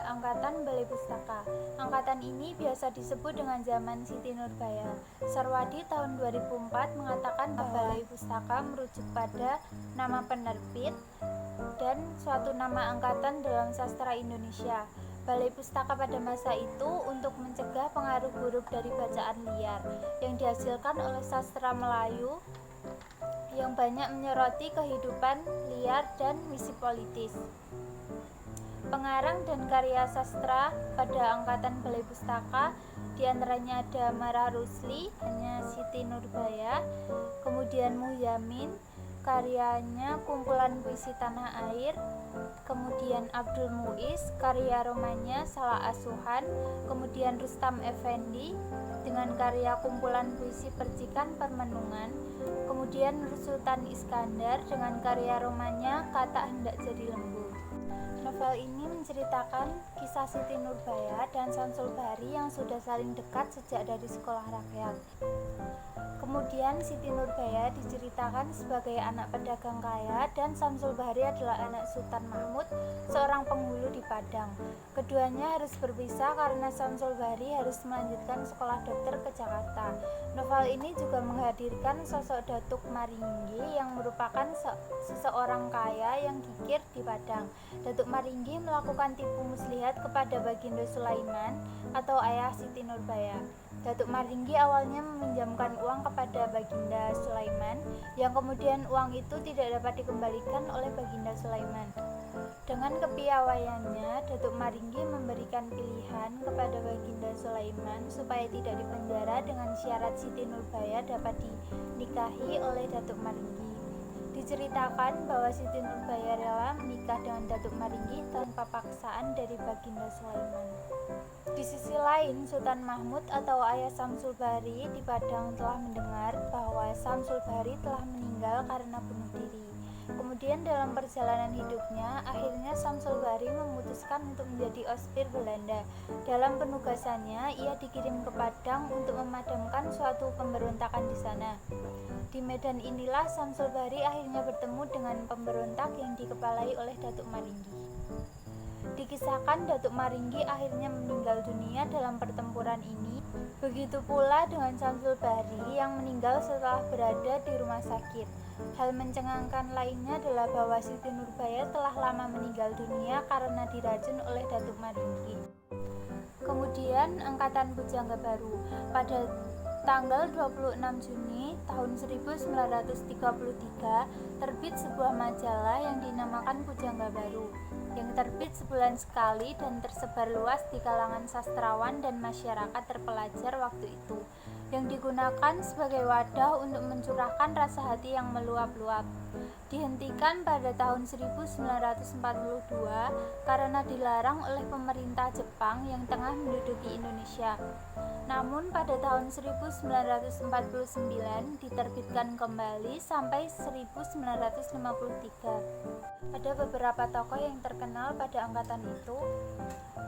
Angkatan Balai Pustaka. Angkatan ini biasa disebut dengan zaman Siti Nurbaya. Sarwadi tahun 2004 mengatakan bahwa Balai Pustaka merujuk pada nama penerbit dan suatu nama angkatan dalam sastra Indonesia. Balai Pustaka pada masa itu untuk mencegah pengaruh buruk dari bacaan liar yang dihasilkan oleh sastra Melayu yang banyak menyoroti kehidupan liar dan misi politis. Pengarang dan karya sastra pada angkatan Balai Pustaka diantaranya ada Mara Rusli, hanya Siti Nurbaya, kemudian Muhyamin, karyanya kumpulan puisi Tanah Air, kemudian Abdul Muiz, karya romannya Salah Asuhan, kemudian Rustam Effendi dengan karya kumpulan puisi Percikan Permenungan, kemudian Nur Sultan Iskandar dengan karya romannya Kata Hendak Jadi Lembu. Novel ini menceritakan kisah Siti Nurbaya dan Samsul Bahri yang sudah saling dekat sejak dari sekolah rakyat. Kemudian Siti Nurbaya diceritakan sebagai anak pedagang kaya dan Samsul Bahri adalah anak Sultan Mahmud, seorang penghulu di Padang. Keduanya harus berpisah karena Samsul Bahri harus melanjutkan sekolah dokter ke Jakarta. Novel ini juga menghadirkan sosok Datuk Maringgi yang merupakan seseorang kaya yang gigir di Padang. Datuk Maringgi melakukan tipu muslihat kepada Baginda Sulaiman atau ayah Siti Nurbaya. Datuk Maringgi awalnya meminjamkan uang kepada Baginda Sulaiman, yang kemudian uang itu tidak dapat dikembalikan oleh Baginda Sulaiman. Dengan kepiawaiannya, Datuk Maringgi memberikan pilihan kepada Baginda Sulaiman supaya tidak dipenjara dengan syarat Siti Nurbaya dapat dinikahi oleh Datuk Maringgi. Diceritakan bahwa Siti Nurbaya rela menikah dengan Datuk Maringgi tanpa paksaan dari Baginda Sulaiman. Di sisi lain, Sultan Mahmud atau ayah Samsul Bahri di Padang telah mendengar bahwa Samsul Bahri telah meninggal karena bunuh diri. Kemudian dalam perjalanan hidupnya, akhirnya Samsul Bahri memutuskan untuk menjadi ospir Belanda. Dalam penugasannya, ia dikirim ke Padang untuk memadamkan suatu pemberontakan di sana. Di medan inilah Samsul Bahri akhirnya bertemu dengan pemberontak yang dikepalai oleh Datuk Maringgi. Dikisahkan Datuk Maringgi akhirnya meninggal dunia dalam pertempuran ini. Begitu pula dengan Samsul Bahri yang meninggal setelah berada di rumah sakit. Hal mencengangkan lainnya adalah bahwa Siti Nurbaya telah lama meninggal dunia karena diracun oleh Datuk Maringgi. Kemudian Angkatan Pujangga Baru. Pada tanggal 26 Juni tahun 1933 terbit sebuah majalah yang dinamakan Pujangga Baru, yang terbit sebulan sekali dan tersebar luas di kalangan sastrawan dan masyarakat terpelajar waktu itu, yang digunakan sebagai wadah untuk mencurahkan rasa hati yang meluap-luap. Dihentikan pada tahun 1942 karena dilarang oleh pemerintah Jepang yang tengah menduduki Indonesia. Namun pada tahun 1949 diterbitkan kembali sampai 1953. Ada beberapa tokoh yang terkenal pada angkatan itu.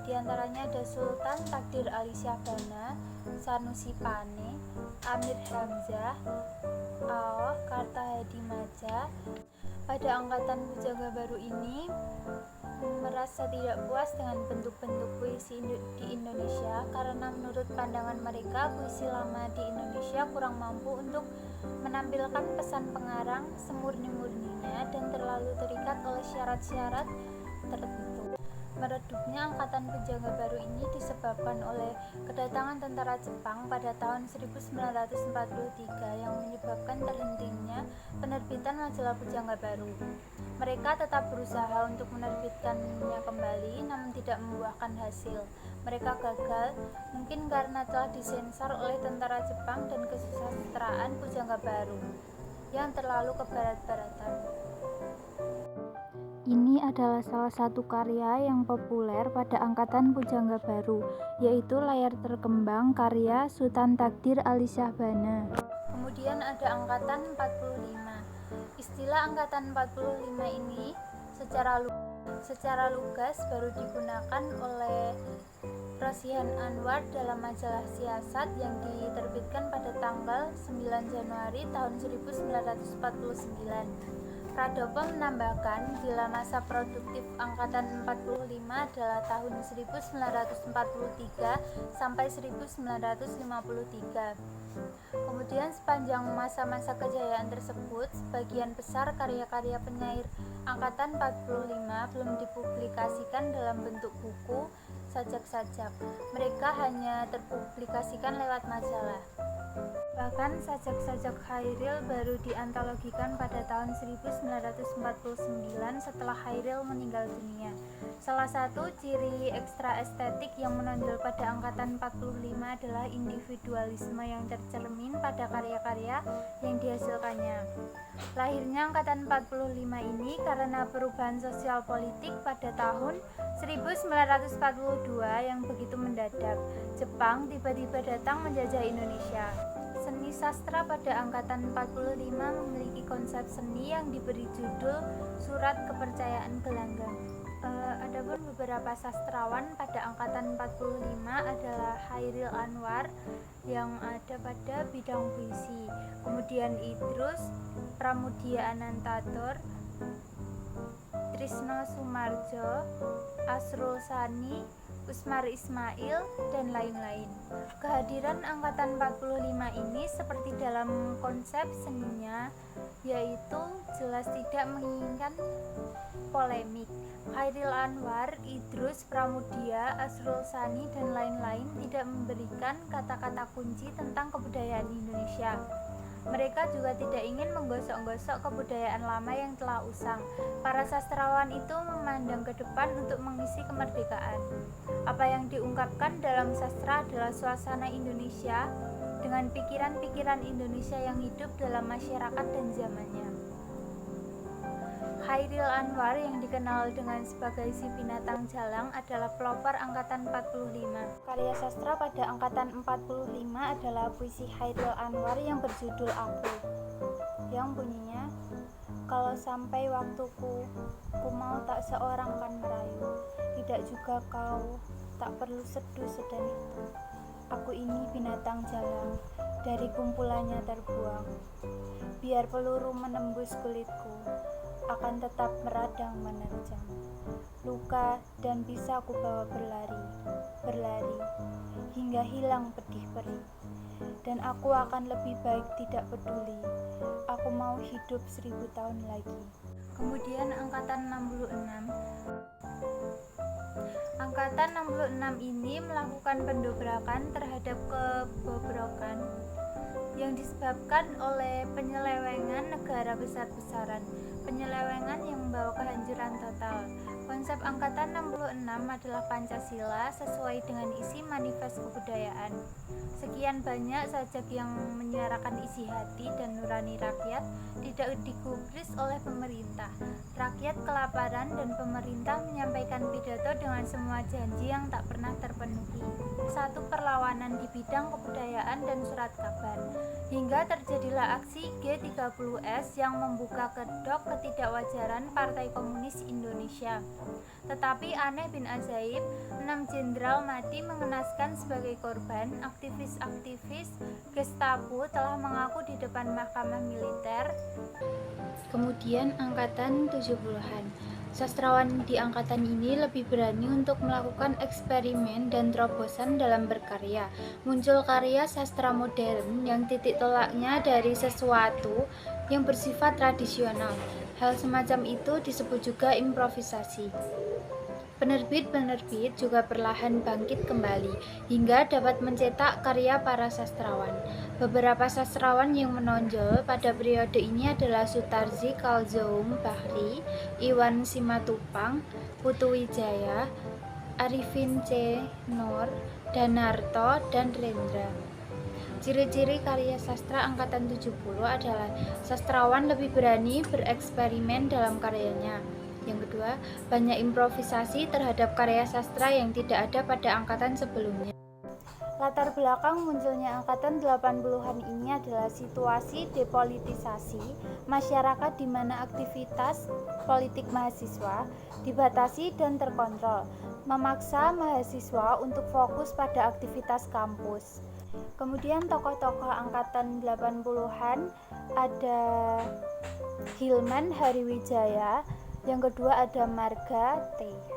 Di antaranya ada Sultan Takdir Ali Syahbana, Sanusi Pane, Amir Hamzah, Aoh Kartahadi Maja. Pada angkatan Pujangga Baru ini merasa tidak puas dengan bentuk-bentuk puisi di Indonesia karena menurut pandangan mereka puisi lama di Indonesia kurang mampu untuk menampilkan pesan pengarang semurni-murninya dan terlalu terikat oleh syarat-syarat tertentu. Meredupnya angkatan Pujangga Baru ini disebabkan oleh kedatangan tentara Jepang pada tahun 1943 yang menyebabkan terhentinya penerbitan majalah Pujangga Baru. Mereka tetap berusaha untuk menerbitkannya kembali namun tidak membuahkan hasil. Mereka gagal, mungkin karena telah disensor oleh tentara Jepang dan kesusastraan Pujangga Baru yang terlalu kebarat-baratan. Ini adalah salah satu karya yang populer pada angkatan Pujangga Baru, yaitu Layar Terkembang karya Sultan Takdir Ali Syahbana. Kemudian ada angkatan 45. Istilah angkatan 45 ini secara lugas baru digunakan oleh Rosihan Anwar dalam majalah Siasat yang diterbitkan pada tanggal 9 Januari tahun 1949. Pradopo menambahkan bila masa produktif Angkatan 45 adalah tahun 1943 sampai 1953. Kemudian sepanjang masa-masa kejayaan tersebut, sebagian besar karya-karya penyair Angkatan 45 belum dipublikasikan dalam bentuk buku, sajak-sajak. Mereka hanya terpublikasikan lewat majalah. Bahkan sajak-sajak Chairil baru diantologikan pada tahun 1949 setelah Chairil meninggal dunia. Salah satu ciri ekstra estetik yang menonjol pada Angkatan 45 adalah individualisme yang tercermin pada karya-karya yang dihasilkannya. Lahirnya Angkatan 45 ini karena perubahan sosial politik pada tahun 1942 yang begitu mendadak. Jepang tiba-tiba datang menjajah Indonesia. Seni sastra pada Angkatan 45 memiliki konsep seni yang diberi judul Surat Kepercayaan Gelanggang. Adapun beberapa sastrawan pada Angkatan 45 adalah Chairil Anwar yang ada pada bidang puisi, kemudian Idrus, Pramudia Anantatur, Trisno Sumarjo, Asrul Sani, Usmar Ismail, dan lain-lain. Kehadiran Angkatan 45 ini seperti dalam konsep seninya, yaitu jelas tidak menginginkan polemik. Chairil Anwar, Idrus, Pramudia, Asrul Sani, dan lain-lain tidak memberikan kata-kata kunci tentang kebudayaan Indonesia. Mereka juga tidak ingin menggosok-gosok kebudayaan lama yang telah usang. Para sastrawan itu memandang ke depan untuk mengisi kemerdekaan. Apa yang diungkapkan dalam sastra adalah suasana Indonesia dengan pikiran-pikiran Indonesia yang hidup dalam masyarakat dan zamannya. Chairil Anwar yang dikenal dengan sebagai si binatang jalang adalah pelopor Angkatan 45. Karya sastra pada Angkatan 45 adalah puisi Chairil Anwar yang berjudul Aku, yang bunyinya, kalau sampai waktuku, ku mau tak seorang kan merayu, tidak juga kau, tak perlu seduh sedan itu. Aku ini binatang jalang, dari kumpulannya terbuang. Biar peluru menembus kulitku, akan tetap meradang menerjang. Luka dan bisa ku bawa berlari, hingga hilang pedih perih. Dan aku akan lebih baik tidak peduli. Aku mau hidup 1000 tahun lagi. Kemudian Angkatan 66. Angkatan 66 ini melakukan pendobrakan terhadap kebobrokan yang disebabkan oleh penyelewengan negara besar-besaran, penyelewengan yang membawa kehancuran total. Konsep Angkatan 66 adalah Pancasila sesuai dengan isi manifest kebudayaan. Sekian banyak sajak yang menyuarakan isi hati dan nurani rakyat, tidak digubris oleh pemerintah. Rakyat kelaparan dan pemerintah menyampaikan pidato dengan semua janji yang tak pernah terpenuhi. Satu perlawanan di bidang kebudayaan dan surat kabar. Hingga terjadilah aksi G30S yang membuka kedok ketidakwajaran Partai Komunis Indonesia. Tetapi aneh bin ajaib, 6 jenderal mati mengenaskan sebagai korban. Aktivis-aktivis Gestapo telah mengaku di depan mahkamah militer. Kemudian Angkatan 70-an. Sastrawan di angkatan ini lebih berani untuk melakukan eksperimen dan terobosan dalam berkarya. Muncul karya sastra modern yang titik tolaknya dari sesuatu yang bersifat tradisional. Hal semacam itu disebut juga improvisasi. Penerbit-penerbit juga perlahan bangkit kembali hingga dapat mencetak karya para sastrawan. Beberapa sastrawan yang menonjol pada periode ini adalah Sutarzi Kalzoum Bahri, Iwan Simatupang, Putu Wijaya, Arifin C. Nur, Danarto, dan Rendra. Ciri-ciri karya sastra angkatan 70 adalah sastrawan lebih berani bereksperimen dalam karyanya. Yang kedua, banyak improvisasi terhadap karya sastra yang tidak ada pada angkatan sebelumnya. Latar belakang munculnya angkatan 80-an ini adalah situasi depolitisasi masyarakat di mana aktivitas politik mahasiswa dibatasi dan terkontrol, memaksa mahasiswa untuk fokus pada aktivitas kampus. Kemudian tokoh-tokoh angkatan 80-an ada Hilman Hariwijaya, yang kedua ada Marga T.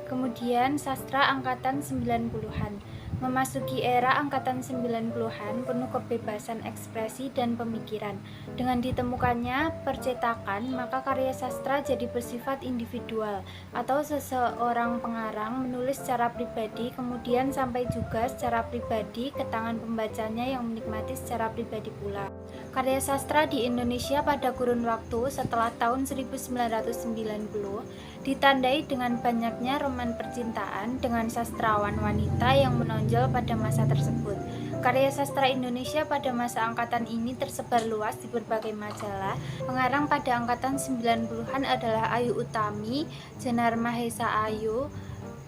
Kemudian sastra angkatan 90-an. Memasuki era angkatan 90-an penuh kebebasan ekspresi dan pemikiran. Dengan ditemukannya percetakan, maka karya sastra jadi bersifat individual atau seseorang pengarang menulis secara pribadi kemudian sampai juga secara pribadi ke tangan pembacanya yang menikmati secara pribadi pula. Karya sastra di Indonesia pada kurun waktu setelah tahun 1990 ditandai dengan banyaknya roman percintaan dengan sastrawan wanita yang menonjol pada masa tersebut. Karya sastra Indonesia pada masa angkatan ini tersebar luas di berbagai majalah. Pengarang pada angkatan 90-an adalah Ayu Utami, Jenar Mahesa Ayu,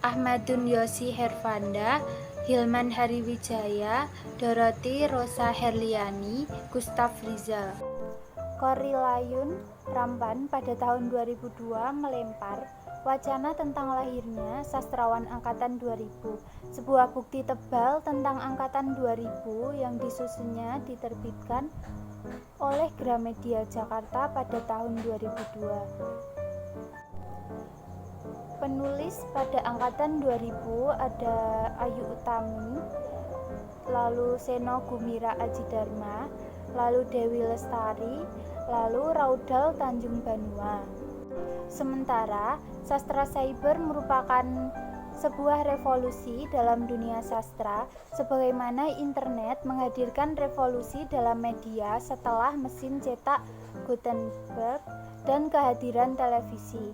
Ahmadun Yosi Hervanda, Hilman Hariwijaya, Dorothy Rosa Herliani, Gustav Rizal. Korilayun Rampan pada tahun 2002 melempar wacana tentang lahirnya sastrawan angkatan 2000, sebuah bukti tebal tentang angkatan 2000 yang disusunnya diterbitkan oleh Gramedia Jakarta pada tahun 2002. Penulis pada angkatan 2000 ada Ayu Utami, lalu Seno Gumira Adjidharma, lalu Dewi Lestari, lalu Raudal Tanjung Banua. Sementara sastra cyber merupakan sebuah revolusi dalam dunia sastra, sebagaimana internet menghadirkan revolusi dalam media setelah mesin cetak Gutenberg dan kehadiran televisi.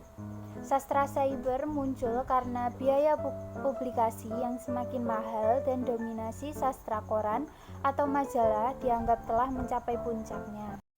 Sastra cyber muncul karena biaya publikasi yang semakin mahal dan dominasi sastra koran atau majalah dianggap telah mencapai puncaknya.